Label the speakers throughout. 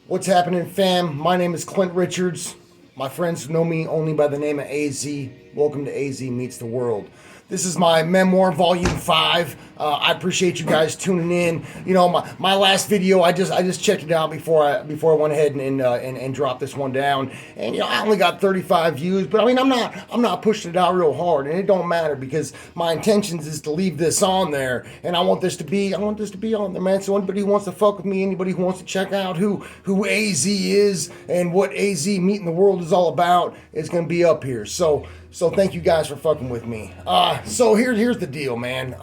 Speaker 1: What's happening, fam? My name is Clint Richards. My friends know me only by the name of AZ. Welcome to AZ Meets the World. This is my Memoir Volume 5. I appreciate you guys tuning in. You know, my last video, I just checked it out before I went ahead and dropped this one down. And you know, I only got 35 views, but I mean, I'm not pushing it out real hard, and it don't matter because my intentions is to leave this on there, and I want this to be on there, man. So anybody who wants to fuck with me, anybody who wants to check out who AZ is and what AZ Meeting the World is all about, is gonna be up here. So thank you guys for fucking with me. So here's the deal, man.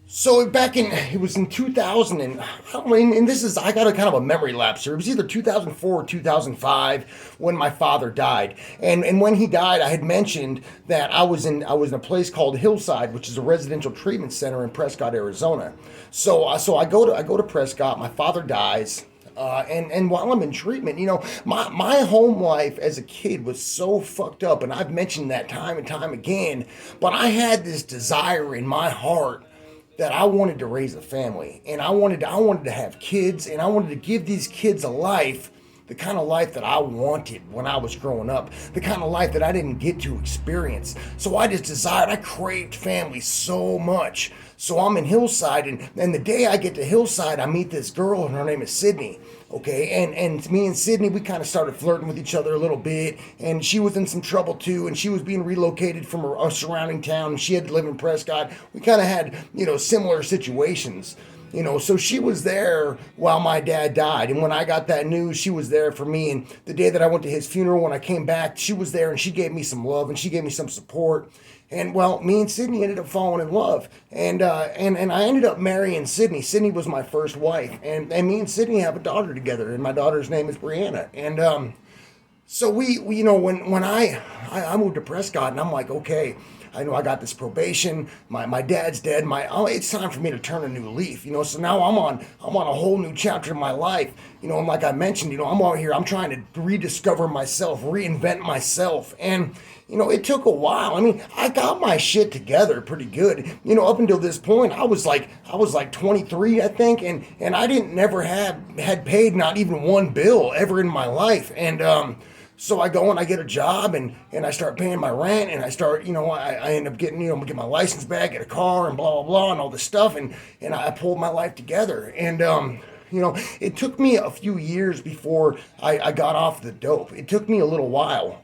Speaker 1: So it was in 2000 and this is, I got a kind of a memory lapse here. It was either 2004 or 2005 when my father died. And when he died, I had mentioned that I was in a place called Hillside, which is a residential treatment center in Prescott, Arizona. So I go to Prescott. My father dies. And while I'm in treatment, you know, my home life as a kid was so fucked up, and I've mentioned that time and time again, but I had this desire in my heart that I wanted to raise a family, and I wanted to have kids, and I wanted to give these kids a life, the kind of life that I wanted when I was growing up, the kind of life that I didn't get to experience. So I craved family so much. So I'm in Hillside, and the day I get to Hillside, I meet this girl, and her name is Sydney. Okay, and me and Sydney, we kind of started flirting with each other a little bit, and she was in some trouble too, and she was being relocated from a surrounding town, and she had to live in Prescott. We kind of had, you know, similar situations. You know, so she was there while my dad died. And when I got that news, she was there for me. And the day that I went to his funeral, when I came back, she was there and she gave me some love and she gave me some support. And well, me and Sydney ended up falling in love. And I ended up marrying Sydney. Sydney was my first wife. And me and Sydney have a daughter together. And my daughter's name is Brianna. And so we you know, when I moved to Prescott, and I'm like, okay, I know I got this probation. My dad's dead. It's time for me to turn a new leaf. You know, so now I'm on a whole new chapter of my life. You know, and like I mentioned, you know, I'm out here. I'm trying to rediscover myself, reinvent myself, and you know, it took a while. I mean, I got my shit together pretty good. You know, up until this point, I was like 23, I think, and I didn't never had paid not even one bill ever in my life, and so I go and I get a job and I start paying my rent and I start, you know, I end up getting, you know, get my license back, get a car and blah, blah, blah and all this stuff. And I pulled my life together. And, you know, it took me a few years before I got off the dope. It took me a little while.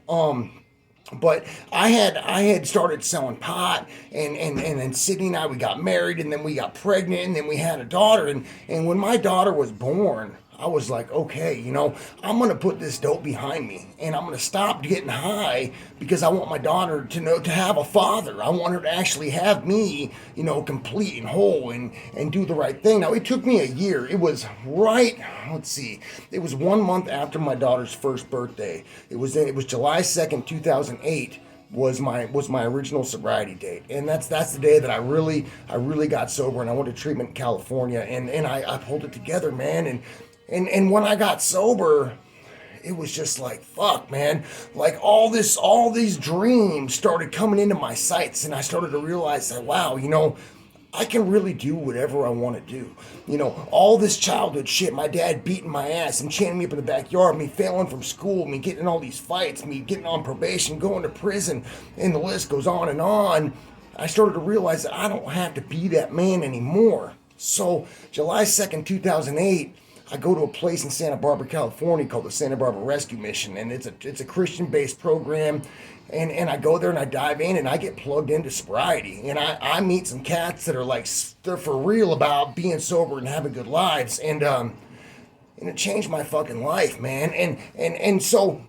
Speaker 1: But I had started selling pot and then Sydney and I, we got married and then we got pregnant and then we had a daughter. And when my daughter was born, I was like, okay, you know, I'm going to put this dope behind me and I'm going to stop getting high because I want my daughter to have a father. I want her to actually have me, you know, complete and whole and do the right thing. Now, it took me a year. It was it was 1 month after my daughter's first birthday. It was July 2nd, 2008 was my original sobriety date, and that's the day that I really got sober, and I went to treatment in California, and I pulled it together, man, and when I got sober, it was just like, fuck, man, like all these dreams started coming into my sights, and I started to realize that, wow, you know, I can really do whatever I want to do. You know, all this childhood shit, my dad beating my ass and chaining me up in the backyard, me failing from school, me getting in all these fights, me getting on probation, going to prison, and the list goes on and on. I started to realize that I don't have to be that man anymore. So, July 2nd, 2008, I go to a place in Santa Barbara, California called the Santa Barbara Rescue Mission, and it's a Christian-based program, and I go there and I dive in and I get plugged into sobriety, and I meet some cats that are like, they're for real about being sober and having good lives, and it changed my fucking life, man, and so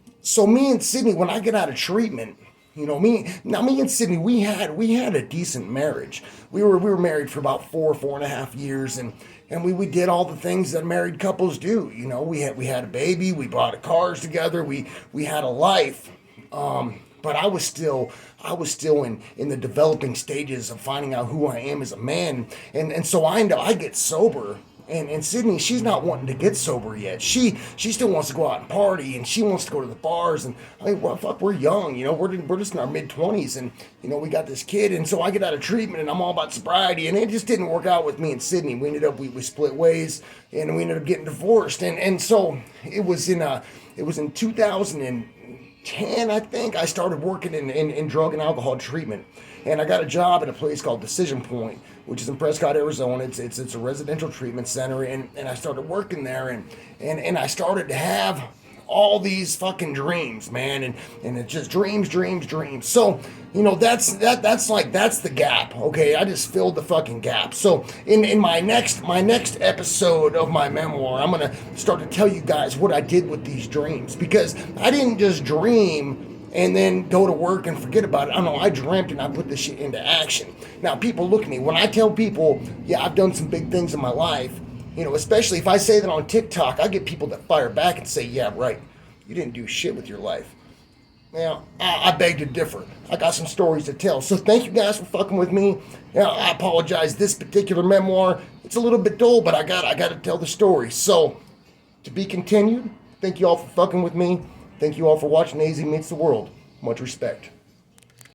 Speaker 1: me and Sydney, when I get out of treatment, you know, me and Sydney, we had a decent marriage. We were married for about four and a half years, and we did all the things that married couples do. You know, we had a baby, we bought cars together, we had a life. But I was still in the developing stages of finding out who I am as a man, and so I get sober. And Sydney, she's not wanting to get sober yet. She still wants to go out and party, and she wants to go to the bars. And I mean, well, fuck, we're young, you know, we're just in our mid-20s, and you know, we got this kid, and so I get out of treatment, and I'm all about sobriety, and it just didn't work out with me and Sydney. We ended up we split ways, and we ended up getting divorced, and so it was in 2010, I think. I started working in drug and alcohol treatment, and I got a job at a place called Decision Point, which is in Prescott, Arizona. It's a residential treatment center, and I started working there, and I started to have all these fucking dreams, man, and it's just dreams. So, you know, that's the gap. Okay, I just filled the fucking gap. So in my next episode of my memoir, I'm gonna start to tell you guys what I did with these dreams, because I didn't just dream and then go to work and forget about it. I don't know, I dreamt and I put this shit into action. Now, people look at me. When I tell people, yeah, I've done some big things in my life, you know, especially if I say that on TikTok, I get people that fire back and say, yeah, right, you didn't do shit with your life. Now, I beg to differ. I got some stories to tell. So thank you guys for fucking with me. Now, I apologize. This particular memoir, it's a little bit dull, but I got to tell the story. So, to be continued. Thank you all for fucking with me. Thank you all for watching AZ Meets the World. Much respect.